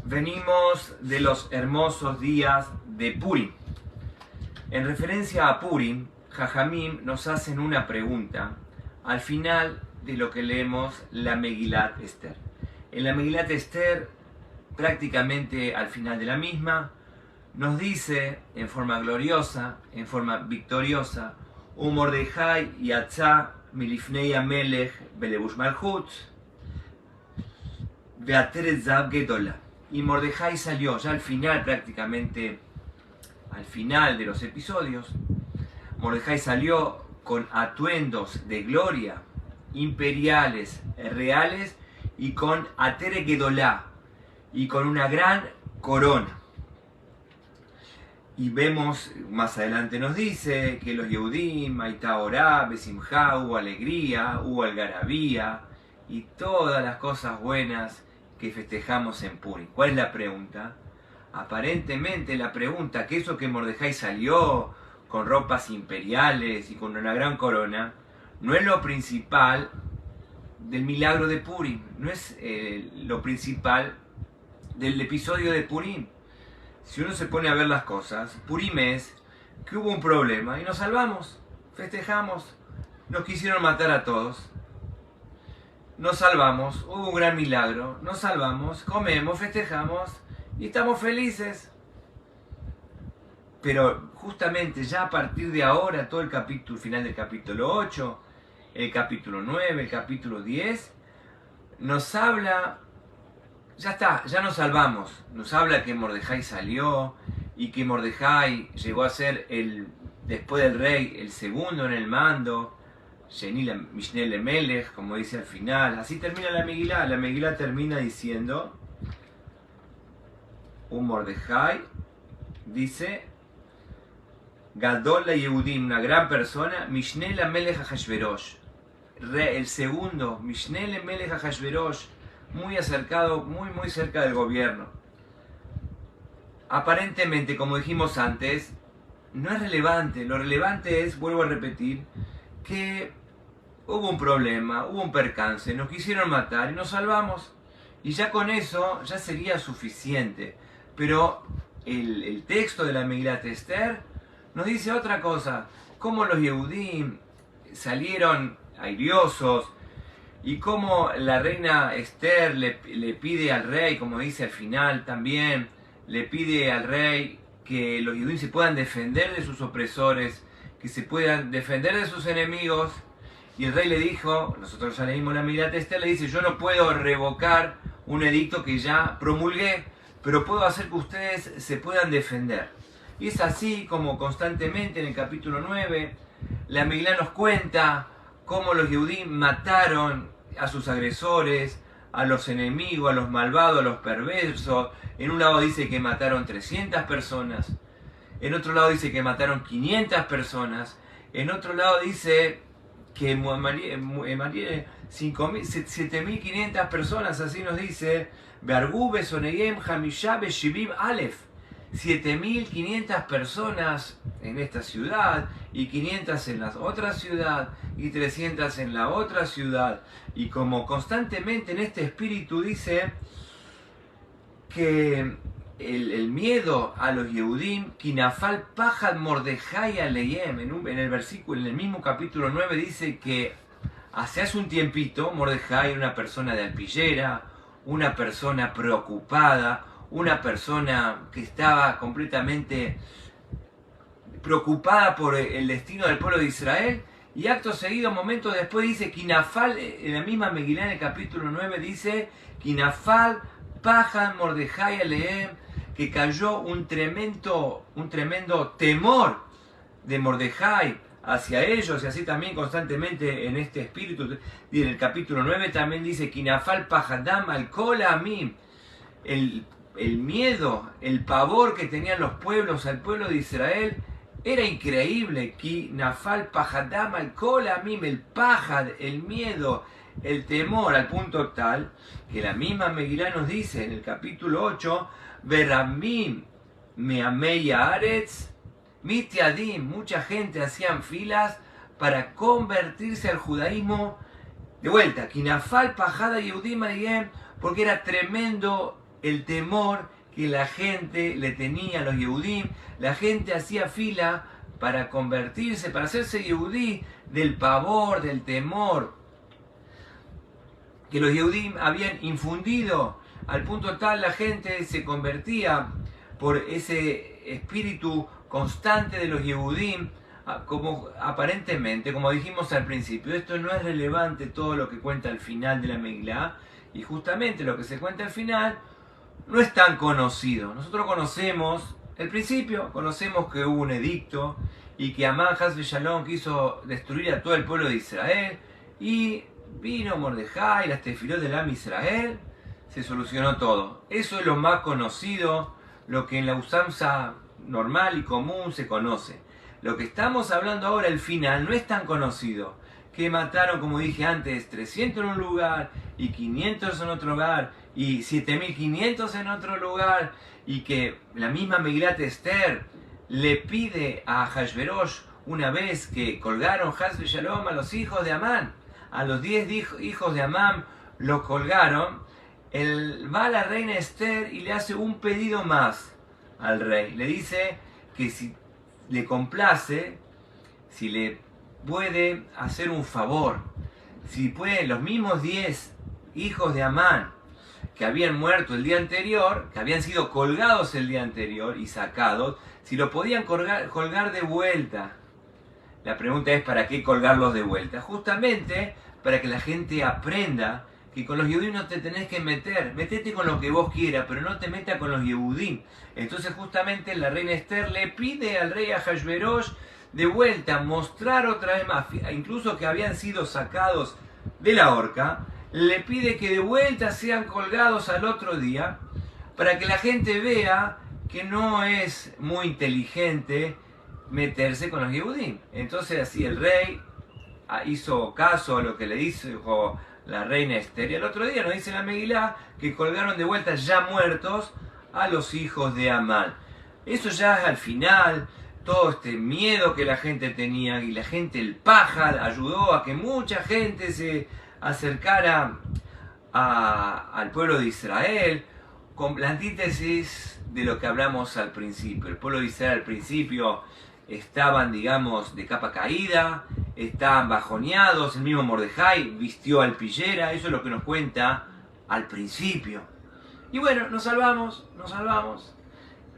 Venimos de los hermosos días de Purim. En referencia a Purim, Jajamim nos hacen una pregunta al final de lo que leemos la Megilat Esther. En la Megilat Esther, prácticamente al final de la misma, nos dice en forma gloriosa, en forma victoriosa, Mordejai yatzá milifnei Amelech belebush malchut ve'ateret zahav gedolah. Y Mordejai salió ya al final, prácticamente al final de los episodios. Mordejai salió con atuendos de gloria imperiales, reales, y con atere gedolá, y con una gran corona. Y vemos, más adelante nos dice que los Yehudim, Aitá Orá, Besimjá, hubo alegría, hubo algarabía, y todas las cosas buenas que festejamos en Purim. ¿Cuál es la pregunta? Aparentemente la pregunta, que eso que Mordejai salió con ropas imperiales y con una gran corona, no es lo principal del milagro de Purim, no es lo principal del episodio de Purim. Si uno se pone a ver las cosas, Purim es que hubo un problema y nos salvamos, festejamos, nos quisieron matar a todos, nos salvamos, hubo un gran milagro, nos salvamos, comemos, festejamos y estamos felices. Pero justamente ya a partir de ahora, todo el capítulo, final del capítulo 8, el capítulo 9, el capítulo 10, nos habla, ya está, ya nos salvamos. Nos habla que Mordejai salió y que Mordejai llegó a ser, después del rey, el segundo en el mando, Sheni Mishneh Lemelech, como dice al final. Así termina la Megilá. La Megilá termina diciendo, un Mordejai dice, Gadol Yehudim, una gran persona, Mishneh Lemelech Ahashverosh, el segundo, Mishneh Lemelech Ahashverosh, muy acercado, muy cerca del gobierno. Aparentemente, como dijimos antes, no es relevante. Lo relevante es, vuelvo a repetir, que hubo un problema, hubo un percance, nos quisieron matar y nos salvamos. Y ya con eso ya sería suficiente. Pero el texto de la Megilat Esther nos dice otra cosa. Cómo los Yehudim salieron airiosos y cómo la reina Esther le pide al rey, como dice al final también, le pide al rey que los Yehudim se puedan defender de sus opresores, que se puedan defender de sus enemigos. Y el rey le dijo, nosotros ya leímos la Megilat Esther, le dice, yo no puedo revocar un edicto que ya promulgué, pero puedo hacer que ustedes se puedan defender. Y es así como constantemente en el capítulo 9, la Megilá nos cuenta cómo los Yehudim mataron a sus agresores, a los enemigos, a los malvados, a los perversos. En un lado dice que mataron 300 personas, en otro lado dice que mataron 500 personas, en otro lado dice que 7.500 personas, así nos dice, Be'argu be'soneyem hamisha be'shivim alef, 7.500 personas en esta ciudad, y 500 en la otra ciudad, y 300 en la otra ciudad. Y como constantemente en este espíritu dice que el miedo a los Yehudim, Kinafal Pajad Mordejai Aleyem, en el versículo, en el mismo capítulo 9 dice que hace un tiempito Mordejai era una persona de alpillera, una persona preocupada, una persona que estaba completamente preocupada por el destino del pueblo de Israel, y acto seguido, momentos después dice, Kinafal, en la misma Megilá en el capítulo 9 dice, Kinafal Pajad Mordejai Alehem, que cayó un tremendo temor de Mordejai hacia ellos, y así también constantemente en este espíritu. Y en el capítulo 9 también dice, Kinafal Pajadam al Kol Amim, el miedo, el pavor que tenían los pueblos al pueblo de Israel era increíble. Kinafal Pajadam al Kol Amim, el pajad, el miedo, el temor, al punto tal que la misma Megilá nos dice en el capítulo 8, Veramim meamei haaretz mitiadim, mucha gente hacían filas para convertirse al judaísmo. De vuelta, Kinafal Pajada Yehudim Aliyem, porque era tremendo el temor que la gente le tenía a los Yehudim. La gente hacía fila para convertirse, para hacerse Yehudí, del pavor, del temor que los Yehudim habían infundido. Al punto tal la gente se convertía por ese espíritu constante de los Yehudim, como aparentemente, como dijimos al principio, esto no es relevante todo lo que cuenta al final de la Megilá, y justamente lo que se cuenta al final no es tan conocido. Nosotros conocemos el principio, conocemos que hubo un edicto y que Amán Has Shalom quiso destruir a todo el pueblo de Israel, y vino Mordejai, las tefilot del Am Israel, se solucionó todo. Eso es lo más conocido, lo que en la usanza normal y común se conoce. Lo que estamos hablando ahora, el final, no es tan conocido. Que mataron, como dije antes, 300 en un lugar, y 500 en otro lugar, y 7500 en otro lugar, y que la misma Megilat Esther le pide a Hashverosh, una vez que colgaron Has Shalom a los hijos de Amán, a los 10 hijos de Amán los colgaron, va a la reina Esther y le hace un pedido más al rey. Le dice que si le complace, si le puede hacer un favor, si puede, los mismos 10 hijos de Amán que habían muerto el día anterior, que habían sido colgados el día anterior y sacados, si lo podían colgar de vuelta. La pregunta es, ¿para qué colgarlos de vuelta? Justamente para que la gente aprenda que con los Yehudim no te tenés que meter. Metete con lo que vos quieras, pero no te metas con los Yehudim. Entonces justamente la reina Esther le pide al rey Ahasverosh de vuelta mostrar otra vez más, incluso que habían sido sacados de la horca, le pide que de vuelta sean colgados al otro día, para que la gente vea que no es muy inteligente meterse con los Yehudim. Entonces así el rey hizo caso a lo que le dijo la reina Esther, y al otro día nos dice la Megilá que colgaron de vuelta ya muertos a los hijos de Amán. Eso ya es al final. Todo este miedo que la gente tenía, y la gente, el paja, ayudó a que mucha gente se acercara al pueblo de Israel, con la antítesis de lo que hablamos al principio. El pueblo de Israel al principio estaban, digamos, de capa caída, estaban bajoneados, el mismo Mordejai vistió alpillera, eso es lo que nos cuenta al principio. Y bueno, nos salvamos,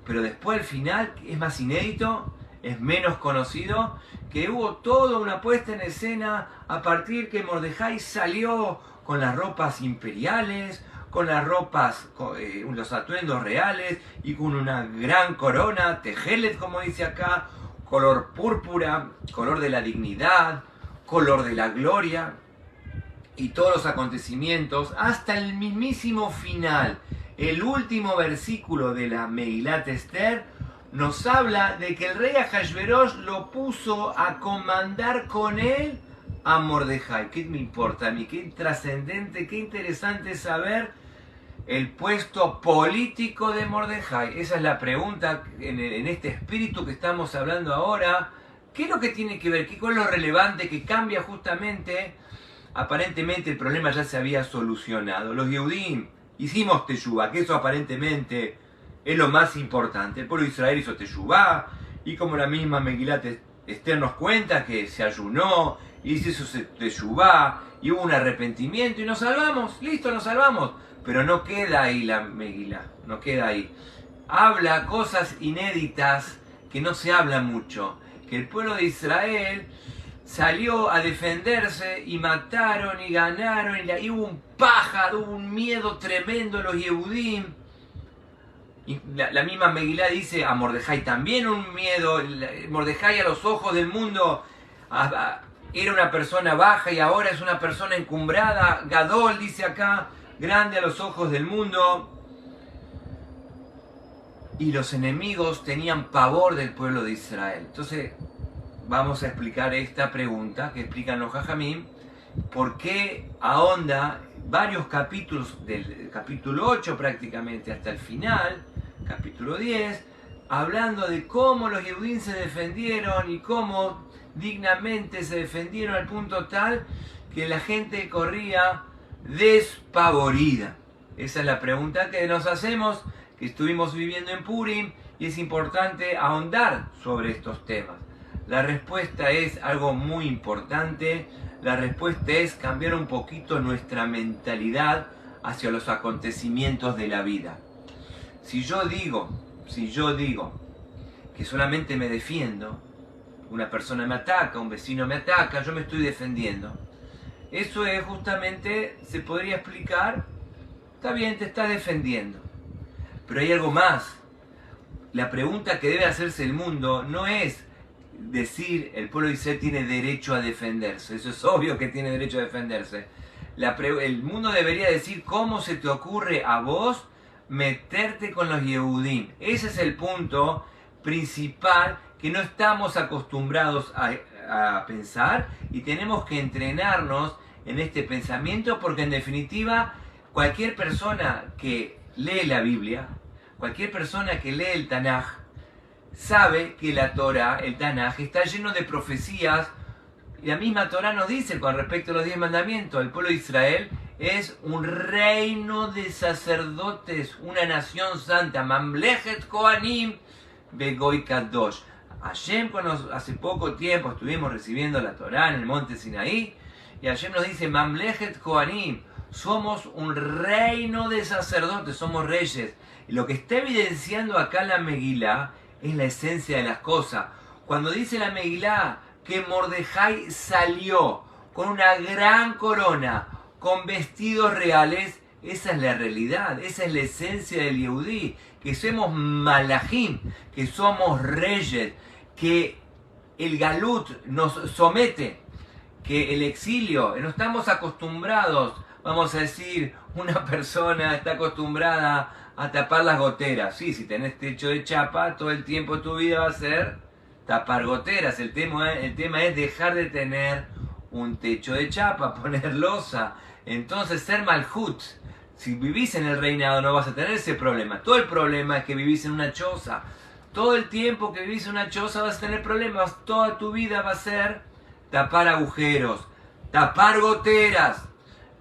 pero después al final es más inédito, es menos conocido, que hubo toda una puesta en escena a partir que Mordejai salió con las ropas imperiales, con las ropas, los atuendos reales, y con una gran corona, tejelet como dice acá, color púrpura, color de la dignidad, color de la gloria, y todos los acontecimientos, hasta el mismísimo final. El último versículo de la Megilat Esther nos habla de que el rey Ahasverosh lo puso a comandar con él a Mordejai. ¿Qué me importa a mí? Qué trascendente, qué interesante saber el puesto político de Mordejai. Esa es la pregunta en este espíritu que estamos hablando ahora. ¿Qué es lo que tiene que ver? ¿Qué es lo relevante que cambia justamente? Aparentemente el problema ya se había solucionado. Los Yehudim hicimos teshuvá, que eso aparentemente es lo más importante. El pueblo de Israel hizo teshuvá, y como la misma Megilat Esther nos cuenta que se ayunó, y se hizo teshuvá, y hubo un arrepentimiento, y nos salvamos, listo, nos salvamos. Pero no queda ahí la Megilá, no queda ahí. Habla cosas inéditas que no se habla mucho. Que el pueblo de Israel salió a defenderse y mataron y ganaron, y hubo un pájaro, hubo un miedo tremendo a los Yehudim. Y la misma Megilá dice a Mordejai también un miedo. Mordejai a los ojos del mundo era una persona baja y ahora es una persona encumbrada. Gadol dice acá, grande a los ojos del mundo. Y los enemigos tenían pavor del pueblo de Israel. Entonces vamos a explicar esta pregunta que explican los Jajamim. ¿Por qué ahonda varios capítulos, del capítulo 8 prácticamente hasta el final, capítulo 10, hablando de cómo los Yehudim se defendieron y cómo dignamente se defendieron al punto tal que la gente corría despavorida? Esa es la pregunta que nos hacemos, que estuvimos viviendo en Purim, y es importante ahondar sobre estos temas. La respuesta es algo muy importante. La respuesta es cambiar un poquito nuestra mentalidad hacia los acontecimientos de la vida. Si yo digo que solamente me defiendo, una persona me ataca, un vecino me ataca, yo me estoy defendiendo. Eso es justamente, se podría explicar, está bien, te estás defendiendo. Pero hay algo más. La pregunta que debe hacerse el mundo no es decir el pueblo de Israel tiene derecho a defenderse. Eso es obvio que tiene derecho a defenderse. El mundo debería decir cómo se te ocurre a vos meterte con los Yehudim. Ese es el punto principal que no estamos acostumbrados a pensar, y tenemos que entrenarnos en este pensamiento, porque en definitiva cualquier persona que lee la Biblia, cualquier persona que lee el Tanaj, sabe que la Torah, el Tanaj, está lleno de profecías. La misma Torah nos dice con respecto a los 10 mandamientos, el pueblo de Israel es un reino de sacerdotes, una nación santa, Mamlechet Kohanim Begoy Kadosh. Hashem, cuando hace poco tiempo estuvimos recibiendo la Torah en el monte Sinaí, y Hashem nos dice Mamlechet Kohanim, somos un reino de sacerdotes, somos reyes. Y lo que está evidenciando acá la Megilá es la esencia de las cosas. Cuando dice la Megilá que Mordejai salió con una gran corona, con vestidos reales, esa es la realidad, esa es la esencia del Yehudí, que somos malajim, que somos reyes, que el galut nos somete, que el exilio, no estamos acostumbrados, vamos a decir, una persona está acostumbrada a tapar las goteras. Sí, si tenés techo de chapa, todo el tiempo de tu vida va a ser tapar goteras. El tema es dejar de tener un techo de chapa, poner losa. Entonces, ser malhut, si vivís en el reinado no vas a tener ese problema. Todo el problema es que vivís en una choza. Todo el tiempo que vivís en una choza vas a tener problemas. Toda tu vida va a ser tapar agujeros, tapar goteras.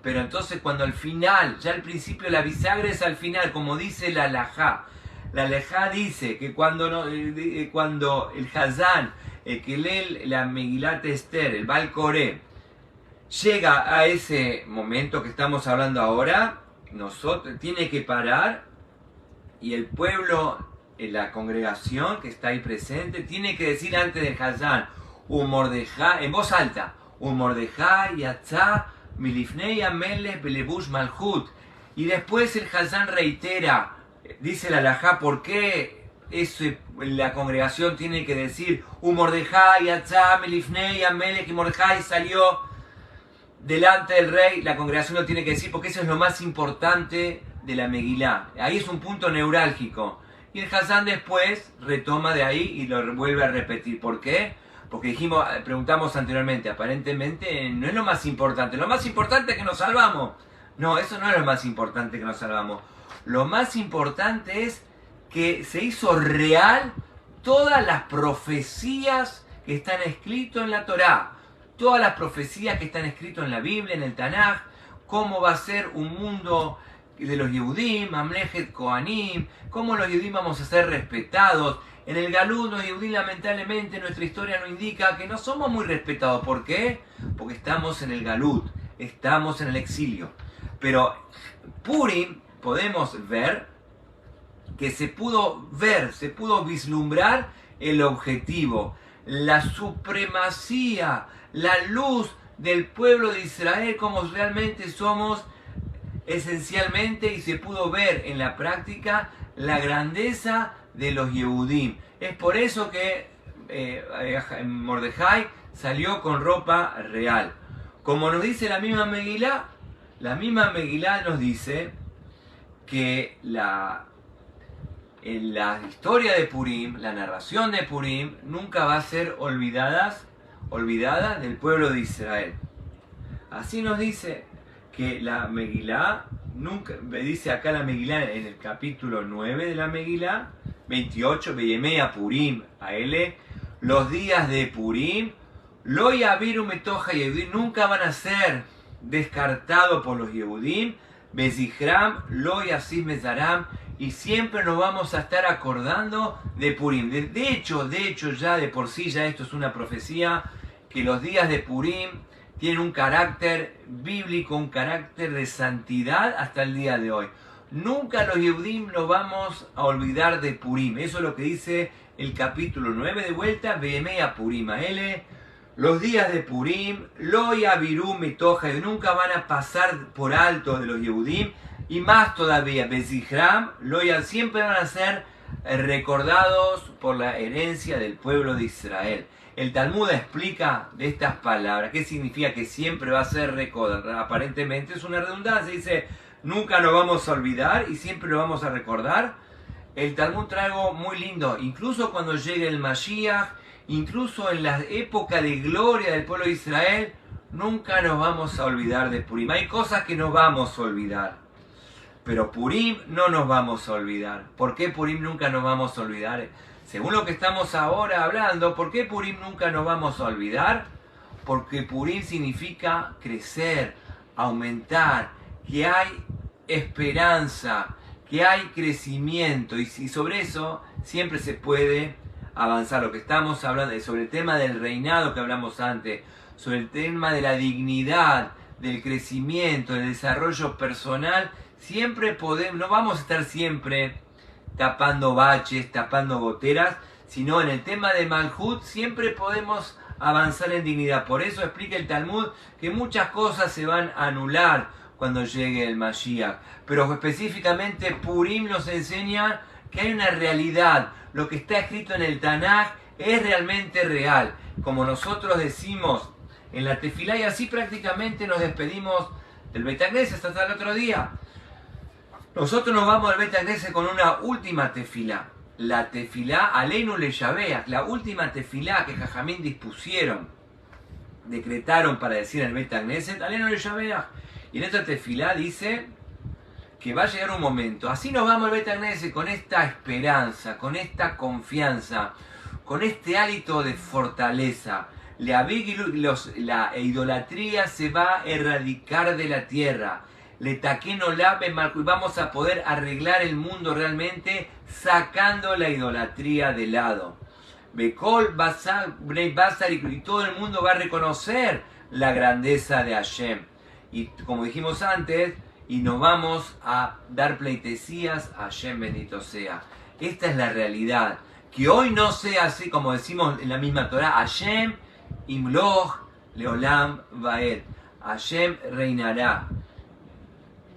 Pero entonces cuando al final, ya al principio la bisagra es al final, como dice la halajá. La halajá dice que cuando el Hazán, el que lee la Megilat Esther, el Baal Koré, llega a ese momento que estamos hablando ahora, tiene que parar, y el pueblo, la congregación que está ahí presente, tiene que decir antes del Hazán, un Mordejai, en voz alta, un Mordejai yatzá milifnei amelech belebush malhut. Y después el Hazán reitera, dice la halajá, ¿por qué la congregación tiene que decir un Mordejai yatzá milifnei amelech, y Mordejai salió delante del rey? La congregación lo tiene que decir porque eso es lo más importante de la Megilá. Ahí es un punto neurálgico. Y el Hazán después retoma de ahí y lo vuelve a repetir. ¿Por qué? Porque preguntamos anteriormente, aparentemente no es lo más importante. Lo más importante es que nos salvamos. No, eso no es lo más importante que nos salvamos. Lo más importante es que se hizo real todas las profecías que están escritas en la Torá. Todas las profecías que están escritas en la Biblia, en el Tanaj. Cómo va a ser un mundo de los Yehudim, Mamlechet Kohanim. Cómo los Yehudim vamos a ser respetados. En el Galut, los Yehudim, lamentablemente, nuestra historia nos indica que no somos muy respetados. ¿Por qué? Porque estamos en el Galut, estamos en el exilio. Pero Purim podemos ver que se pudo vislumbrar el objetivo, la supremacía, la luz del pueblo de Israel, como realmente somos esencialmente, y se pudo ver en la práctica la grandeza de los Yehudim. Es por eso que Mordejai salió con ropa real. Como nos dice la misma Megilá nos dice que en la historia de Purim, la narración de Purim, nunca va a ser olvidada del pueblo de Israel. Así nos dice que la Megilá, nunca, dice acá la Megilá en el capítulo 9 de la Megilá, 28, Beyemea Purim, Aele, los días de Purim, lo yaviru metoja Yehudim, nunca van a ser descartados por los Yehudim, Bezihram, lo yasim mezaram, y siempre nos vamos a estar acordando de Purim. De hecho, ya de por sí, ya esto es una profecía, que los días de Purim tienen un carácter bíblico, un carácter de santidad hasta el día de hoy. Nunca los Yehudim nos vamos a olvidar de Purim. Eso es lo que dice el capítulo 9 de vuelta, Behemea Purim Aele. Los días de Purim, lo yavirum mitoja, nunca van a pasar por alto de los Yehudim. Y más todavía, Bezihram, siempre van a ser recordados por la herencia del pueblo de Israel. El Talmud explica de estas palabras qué significa que siempre va a ser recordado. Aparentemente es una redundancia, dice, nunca nos vamos a olvidar y siempre lo vamos a recordar. El Talmud trae algo muy lindo, incluso cuando llegue el Mashiach, incluso en la época de gloria del pueblo de Israel, nunca nos vamos a olvidar de Purim. Hay cosas que nos vamos a olvidar, pero Purim no nos vamos a olvidar. ¿Por qué Purim nunca nos vamos a olvidar? Según lo que estamos ahora hablando, ¿por qué Purim nunca nos vamos a olvidar? Porque Purim significa crecer, aumentar, que hay esperanza, que hay crecimiento, y sobre eso siempre se puede avanzar. Lo que estamos hablando, sobre el tema del reinado que hablamos antes, sobre el tema de la dignidad, del crecimiento, del desarrollo personal, siempre podemos, no vamos a estar siempre tapando baches, tapando goteras, sino en el tema de Malhut siempre podemos avanzar en dignidad. Por eso explica el Talmud que muchas cosas se van a anular cuando llegue el Mashiach, pero específicamente Purim nos enseña que hay una realidad. Lo que está escrito en el Tanaj es realmente real, como nosotros decimos en la tefilá, y así prácticamente nos despedimos del Beit Knesset hasta el otro día. Nosotros nos vamos al Beit Knesset con una última tefilá, la tefilá Aleinu Leyabeach, la última tefilá que Jajamín dispusieron, decretaron para decir en el Beit Knesset, Aleinu Leyabeach. Y en esta tefilá dice que va a llegar un momento, así nos vamos al Beit Knesset con esta esperanza, con esta confianza, con este hálito de fortaleza. La idolatría se va a erradicar de la tierra. Le taqueno lave marco, y vamos a poder arreglar el mundo realmente sacando la idolatría de lado. Bekol basar, y todo el mundo va a reconocer la grandeza de Hashem. Y como dijimos antes, y nos vamos a dar pleitesías a Hashem, bendito sea. Esta es la realidad. Que hoy no sea así como decimos en la misma Torah, Hashem Imloch Leolam Vaed. Hashem reinará.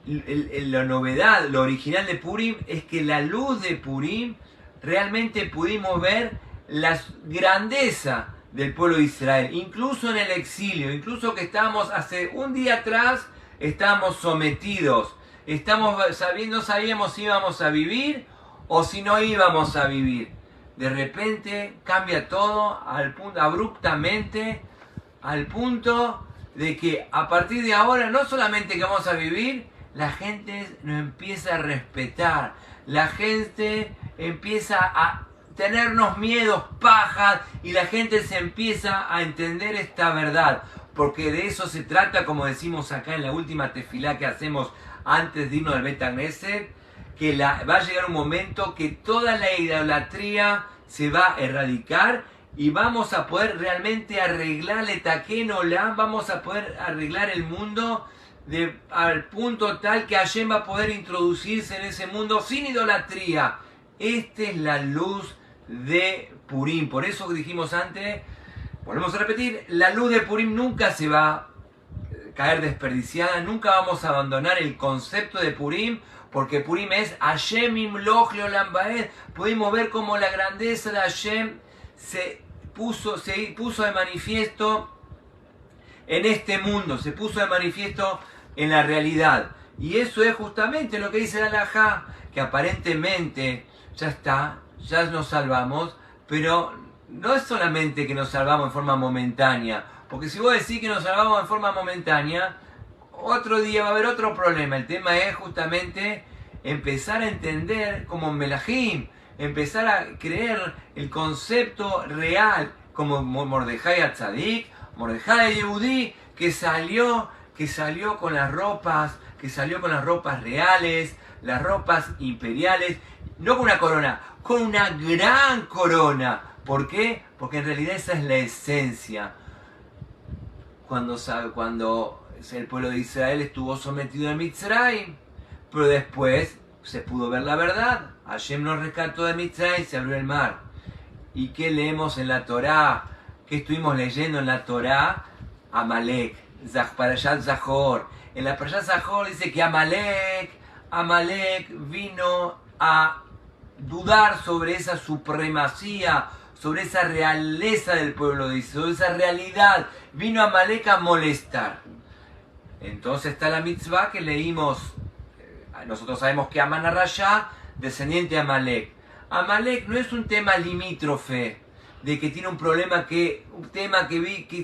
La novedad, lo original de Purim es que la luz de Purim realmente pudimos ver la grandeza del pueblo de Israel, incluso en el exilio, incluso que estábamos hace un día atrás, estábamos sometidos, no sabíamos si íbamos a vivir o si no íbamos a vivir. De repente cambia todo abruptamente, al punto de que a partir de ahora no solamente que vamos a vivir, la gente nos empieza a respetar, la gente empieza a tenernos miedos, pajas, y la gente se empieza a entender esta verdad, porque de eso se trata, como decimos acá en la última tefilá que hacemos antes de irnos al Beit Knesset, que va a llegar un momento que toda la idolatría se va a erradicar y vamos a poder realmente arreglar vamos a poder arreglar el mundo al punto tal que Hashem va a poder introducirse en ese mundo sin idolatría. Esta es la luz de Purim. Por eso dijimos antes, volvemos a repetir, la luz de Purim nunca se va a caer desperdiciada, nunca vamos a abandonar el concepto de Purim, porque Purim es Hashem Imloch Leolam Vaed. Pudimos ver cómo la grandeza de Hashem se puso de manifiesto en este mundo, se puso de manifiesto en la realidad. Y eso es justamente lo que dice la Halajá, que aparentemente ya nos salvamos, pero no es solamente que nos salvamos en forma momentánea, porque si vos decís que nos salvamos en forma momentánea, otro día va a haber otro problema. El tema es justamente empezar a entender como Melahim, empezar a creer el concepto real, como Mordejai Atzadik, Mordejai Yehudí, que salió, que salió con las ropas, reales, las ropas imperiales, no con una corona, con una gran corona. ¿Por qué? Porque en realidad esa es la esencia. Cuando el pueblo de Israel estuvo sometido a Mitzrayim, pero después se pudo ver la verdad. Hashem nos rescató de Mitzrayim, se abrió el mar. ¿Y qué leemos en la Torá? ¿Qué estuvimos leyendo en la Torá? Amalek, Parashat Zahor. En la Parashat Zahor dice que Amalek vino a dudar sobre esa supremacía, sobre esa realeza del pueblo de Israel, sobre esa realidad. Vino Amalek a molestar. Entonces está la mitzvah que leímos. Nosotros sabemos que Amán Arashá, descendiente de Amalek. Amalek no es un tema limítrofe, de que tiene un problema que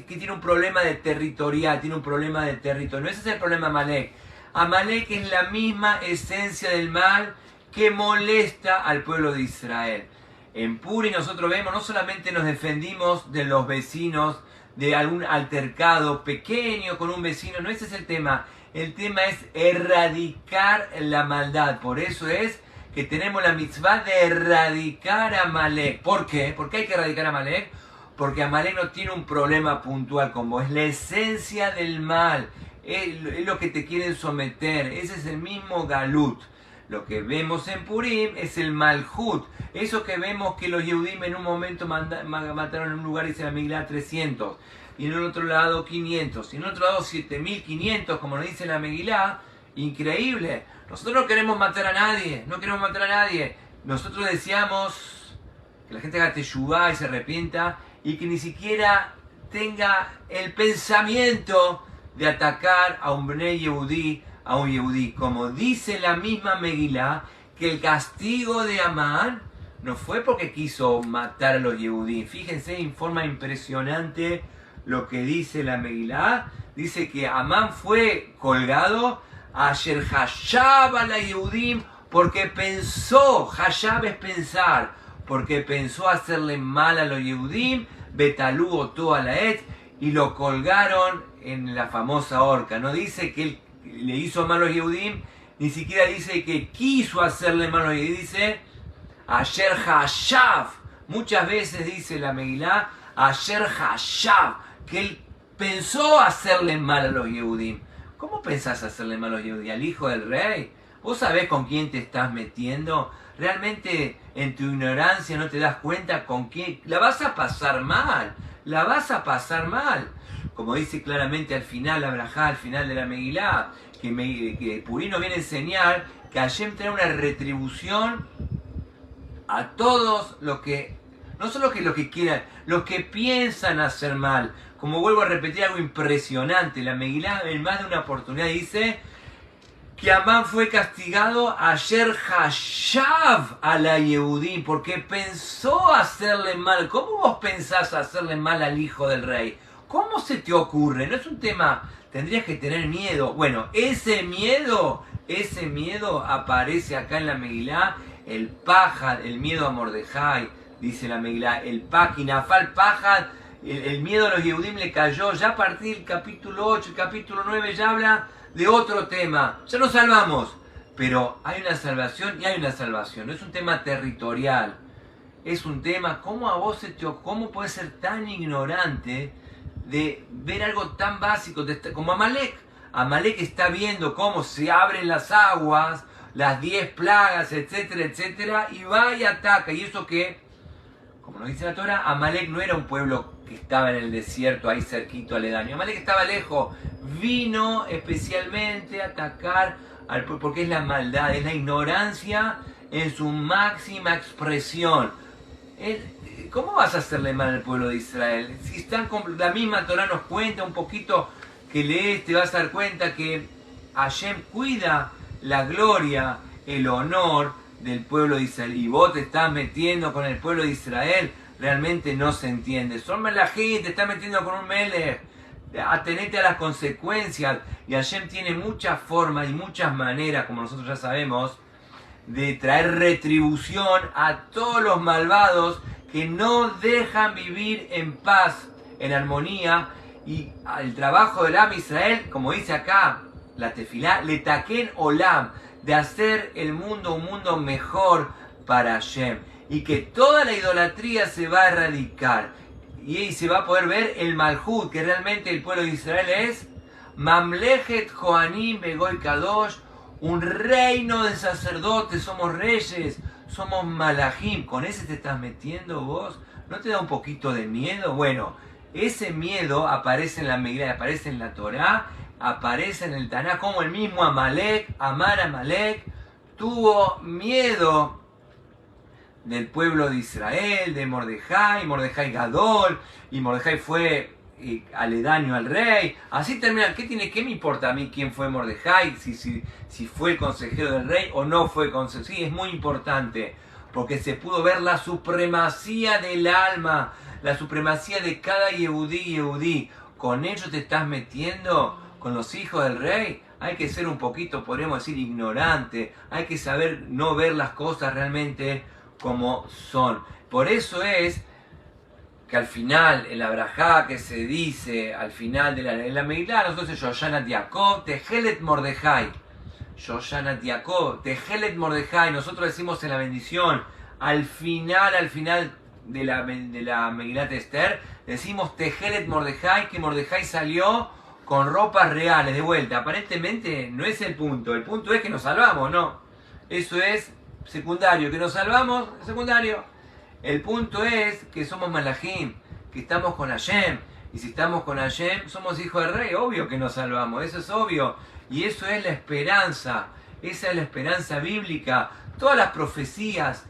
tiene un problema de territorial, tiene un problema de territorio. No ese es el problema de Amalek. Amalek es la misma esencia del mal que molesta al pueblo de Israel. En Puri nosotros vemos, no solamente nos defendimos de los vecinos, de algún altercado pequeño con un vecino, no ese es el tema. El tema es erradicar la maldad. Por eso es que tenemos la mitzvah de erradicar a Amalek. ¿Por qué? ¿Por qué hay que erradicar a Amalek? Porque Amalek no tiene un problema puntual con vos, es la esencia del mal, es lo que te quieren someter, ese es el mismo Galut. Lo que vemos en Purim es el Malhut, eso que vemos que los Yehudim en un momento mataron en un lugar, dice la Megilá, 300, y en el otro lado 500, y en el otro lado 7500, como nos dice la Megilá. Increíble. Nosotros no queremos matar a nadie, Nosotros deseamos que la gente haga teshuvá y se arrepienta y que ni siquiera tenga el pensamiento de atacar a un Bnei Yehudí, a un Yehudí. Como dice la misma Megilá, que el castigo de Amán no fue porque quiso matar a los Yehudí. Fíjense en forma impresionante lo que dice la Megilá. Dice que Amán fue colgado Asher Hashav a la Yehudim, porque pensó, Hashav es pensar, porque pensó hacerle mal a los Yehudim, Betalú otó a la Et, y lo colgaron en la famosa horca. No dice que él le hizo mal a los Yehudim, ni siquiera dice que quiso hacerle mal a los Yehudim, dice Asher Hashav. Muchas veces dice la Megilá, Asher Hashav, que él pensó hacerle mal a los Yehudim. ¿Cómo pensás hacerle mal a los Yehudim? ¿Al hijo del rey? ¿Vos sabés con quién te estás metiendo? Realmente en tu ignorancia no te das cuenta con quién. La vas a pasar mal. Como dice claramente al final, la Brajá, al final de la Megilá, que Purí nos viene a enseñar que Hashem trae una retribución a todos los que, no solo que los que quieran, los que piensan hacer mal. Como vuelvo a repetir algo impresionante, la Megilá en más de una oportunidad dice que Amán fue castigado Asher Hashav a la Yehudim, porque pensó hacerle mal. ¿Cómo vos pensás hacerle mal al hijo del rey? ¿Cómo se te ocurre? No es un tema, tendrías que tener miedo. Bueno, ese miedo aparece acá en la Megilá, el pajad, el miedo a Mordejai, dice la Megilá, el paquinafal pajad. El miedo a los Yehudim le cayó. Ya a partir del capítulo 8, el capítulo 9 ya habla de otro tema. Ya nos salvamos. Pero hay una salvación y hay una salvación. No es un tema territorial. Es un tema, ¿cómo puedes ser tan ignorante de ver algo tan básico como Amalek? Amalek está viendo cómo se abren las aguas, las 10 plagas, etcétera, etcétera, y va y ataca. Y eso que, como nos dice la Torah, Amalek no era un pueblo que estaba en el desierto ahí cerquito aledaño. Amalek estaba lejos. Vino especialmente a atacar al pueblo porque es la maldad, es la ignorancia en su máxima expresión. ¿Cómo vas a hacerle mal al pueblo de Israel? Si están con la misma Torah nos cuenta un poquito que lees, te vas a dar cuenta que Hashem cuida la gloria, el honor del pueblo de Israel, y vos te estás metiendo con el pueblo de Israel. Realmente no se entiende. Son melajim, te estás metiendo con un melech. Atenete a las consecuencias. Y Hashem tiene muchas formas y muchas maneras, como nosotros ya sabemos, de traer retribución a todos los malvados que no dejan vivir en paz, en armonía, Y el trabajo del Am Israel, como dice acá, la tefilá, letaken olam, de hacer el mundo un mundo mejor para Hashem. Y que toda la idolatría se va a erradicar. Y se va a poder ver el Malhut, que realmente el pueblo de Israel es Mamlechet Joanim Begoy Kadosh, un reino de sacerdotes, somos reyes, somos malajim. ¿Con ese te estás metiendo vos? ¿No te da un poquito de miedo? Bueno, ese miedo aparece en la Megilá, aparece en la Torá, aparece en el Taná, como el mismo Amalek, Amalek, tuvo miedo del pueblo de Israel, de Mordejai Gadol, y Mordejai fue aledaño al rey. Así termina. ¿Qué me importa a mí quién fue Mordejai? Si fue el consejero del rey o no fue consejero. Sí, es muy importante, porque se pudo ver la supremacía del alma, la supremacía de cada Yehudí. ¿Con ellos te estás metiendo? ¿Con los hijos del rey? Hay que ser un poquito, podríamos decir, ignorante. Hay que saber no ver las cosas realmente como son. Por eso es que al final, en la brajá que se dice al final de la Megilá, nosotros Yoshanat Yaakov, Tehelet Mordejai. Yoshanat Yaakov, Tehelet Mordejai. Nosotros decimos en la bendición, al final de la Megilá de Esther, decimos Tehelet Mordejai, que Mordejai salió con ropas reales, de vuelta. Aparentemente no es el punto es que nos salvamos, no. Eso es secundario, que nos salvamos, secundario. El punto es que somos malajim, que estamos con Hashem. Y si estamos con Hashem, somos hijos del rey. Obvio que nos salvamos, eso es obvio. Y eso es la esperanza. Esa es la esperanza bíblica. Todas las profecías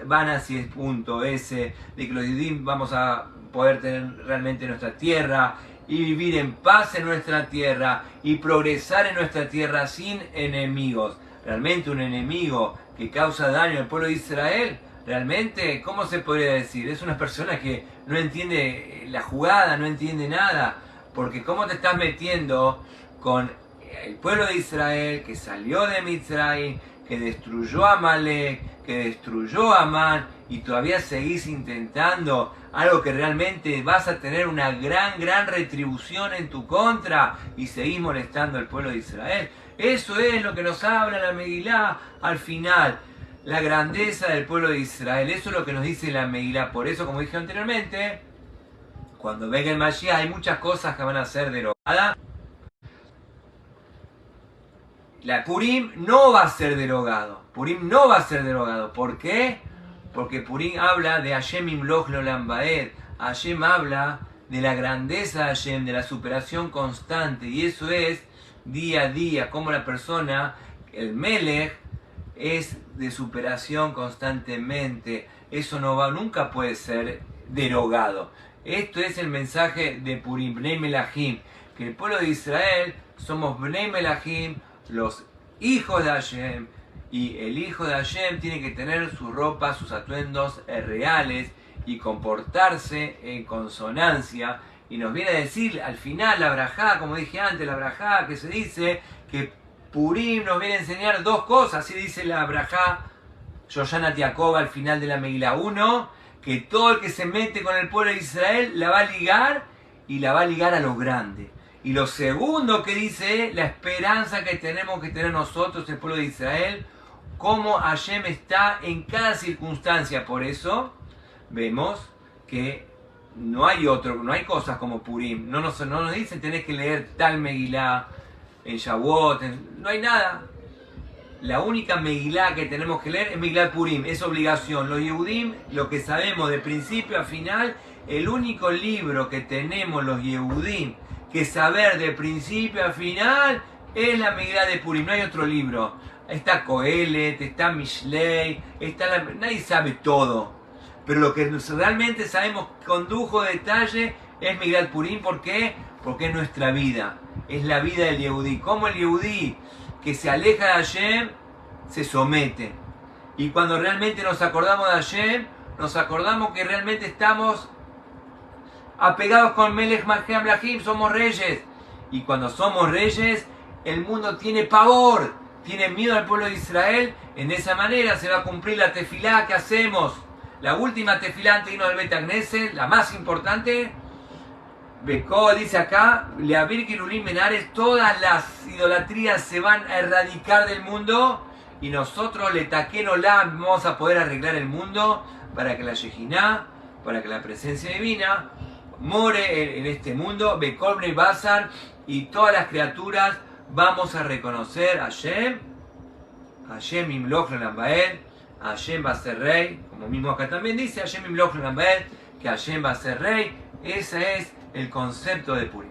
van hacia el punto ese, de que los judíos vamos a poder tener realmente nuestra tierra y vivir en paz en nuestra tierra y progresar en nuestra tierra sin enemigos. Realmente un enemigo que causa daño al pueblo de Israel, realmente, ¿cómo se podría decir? Es una persona que no entiende la jugada, no entiende nada. Porque ¿cómo te estás metiendo con el pueblo de Israel que salió de Mitzrayim, que destruyó a Amalek, que destruyó a Amán, y todavía seguís intentando algo que realmente vas a tener una gran retribución en tu contra y seguís molestando al pueblo de Israel? Eso es lo que nos habla la Megilá al final. La grandeza del pueblo de Israel. Eso es lo que nos dice la Megilá. Por eso, como dije anteriormente, cuando venga el Mashiach hay muchas cosas que van a ser derogadas. La Purim no va a ser derogado. Purim no va a ser derogado. ¿Por qué? Porque Purim habla de Hashem Imloch Lolam Baed. Hashem habla de la grandeza de Hashem, de la superación constante. Y eso es día a día, como la persona, el Melech, es de superación constantemente. Eso nunca puede ser derogado. Esto es el mensaje de Purim, Bnei Melachim, que el pueblo de Israel somos Bnei Melachim, los hijos de Hashem, y el hijo de Hashem tiene que tener su ropa, sus atuendos reales y comportarse en consonancia. Y nos viene a decir al final la brajá, como dije antes, la brajá que se dice que Purim nos viene a enseñar dos cosas. Así dice la brajá Yoshanat Yaakov al final de la Megilá. Uno, que todo el que se mete con el pueblo de Israel la va a ligar, y la va a ligar a lo grande. Y lo segundo que dice, la esperanza que tenemos que tener nosotros, el pueblo de Israel, cómo Hashem está en cada circunstancia. Por eso vemos que no hay cosas como Purim. No nos dicen tenés que leer tal Megilá en Shavuot, no hay nada. La única Megilá que tenemos que leer es Megilá Purim, es obligación. Los Yehudim, lo que sabemos de principio a final, el único libro que tenemos los Yehudim que saber de principio a final es la Megilá de Purim, no hay otro libro. Está Kohelet, está Mishlei, nadie sabe todo. Pero lo que realmente sabemos con lujo de detalle es Megilá Purim. ¿Por qué? Porque es nuestra vida, es la vida del Yehudí. Como el Yehudí que se aleja de Hashem se somete. Y cuando realmente nos acordamos de Hashem, nos acordamos que realmente estamos apegados con Melech Malchem Lachim, somos reyes. Y cuando somos reyes, el mundo tiene pavor, tiene miedo al pueblo de Israel. En esa manera se va a cumplir la tefilá que hacemos. La última tefilá antes de irnos al Bet Knesset, la más importante, Becó dice acá, Leavir Kilulim Menares, todas las idolatrías se van a erradicar del mundo y nosotros, le taquenola, vamos a poder arreglar el mundo para que la Yejiná, para que la presencia divina more en este mundo, Bekolbne y Bazar, y todas las criaturas vamos a reconocer a Hashem, Hashem Imloch Lambaed, Hashem va a ser rey, como mismo acá también dice Hashem Imloch Lambaed, que Hashem va a ser rey. Ese es el concepto de Purim.